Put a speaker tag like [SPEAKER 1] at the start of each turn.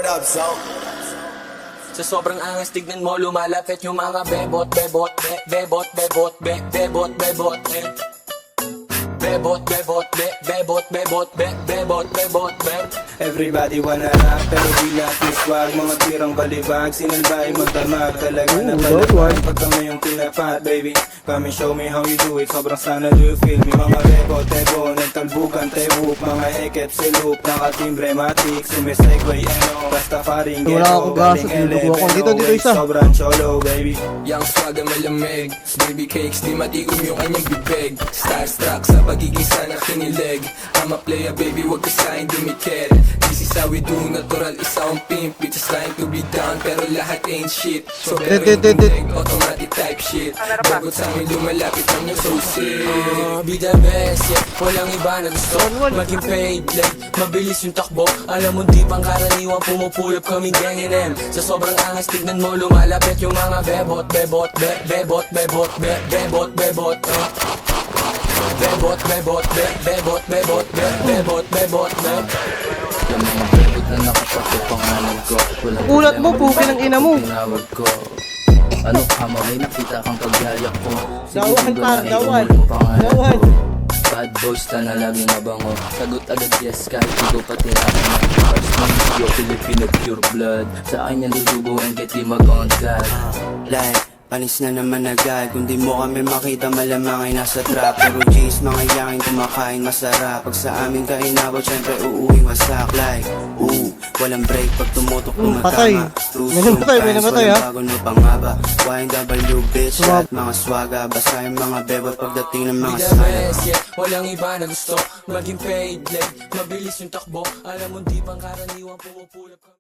[SPEAKER 1] up, so?
[SPEAKER 2] Sa sobrang angas tignan mo lumalapit yung mga bebot, bebot, bebot, bebot, bebot, bebot, bebot, bebot, bebot, bebot, bebot, bebot, bebot.
[SPEAKER 3] Everybody wanna rap pero di natin swag. Mga tirang balibag, sinalbay magdamag. Talaga na palabag pag kami yung pinapat, baby. Come and show me how you do it. Sobrang sana do you feel me? Mga bebo, tebo, nagtalbukan, tebo. Mga heket, silup, nakatimbre, matik. Sumisegue, basta faring ghetto. Galing LM, sobrang cholo, baby.
[SPEAKER 4] Yang swag ang malamig, baby cakes, di matigom yung kanyang bibig. Starstruck sa pagiging sana kinilig. I'm a player, baby, wag ka sa'kin dumikit. This is how we do, natural, isa akong pimp. We just trying to be down, pero lahat ain't shit. So pero yung bumig, automatic type shit. Bagot sa'min lumalapit ang yung so sick.
[SPEAKER 2] Be the best, yeah. Walang iba na gusto maging paid, like mabilis yung takbo. Alam mo di pang karaniwang pumupulap kaming gang NM. Sa sobrang angas tignan mo lumalapit yung mga bebot, bebot, bebot, bebot, bebot, bebot, bebot, bebot, bebot, bebot, bebot, bebot,
[SPEAKER 4] Yung mga bebot na nakapasok pangalan ko.
[SPEAKER 5] Ulat mo, puki ng ina mo.
[SPEAKER 4] Tinawag ko. Ano ka mo, may nakita kang pagyayak ko.
[SPEAKER 5] Dawan par, dawan.
[SPEAKER 4] Dawan. Bad boys na lagi nabango. Sagot agad yes kahit di ko pati ako. First name yo, Filipino pure blood. Sa akin yan dudugo and get di mag-on God.
[SPEAKER 6] Like, panis na naman agad. Kung di mo kami makita malamang ay nasa trap. Pero G's, mga yangin kumakain masarap. Pag sa amin ka inabot, syempre uuwing wasak. Like, walang break pag tumutok
[SPEAKER 5] patay. May namatay, may namatay ha.
[SPEAKER 6] Bago no pangaba, YNW bitch at mga swaga. Basta yung mga bebot pagdating ng mga
[SPEAKER 2] Be the
[SPEAKER 6] sana.
[SPEAKER 2] best, yeah. Walang iba na gusto maging paid, like mabilis yung takbo. Alam mo di pang karaniwang pumupulap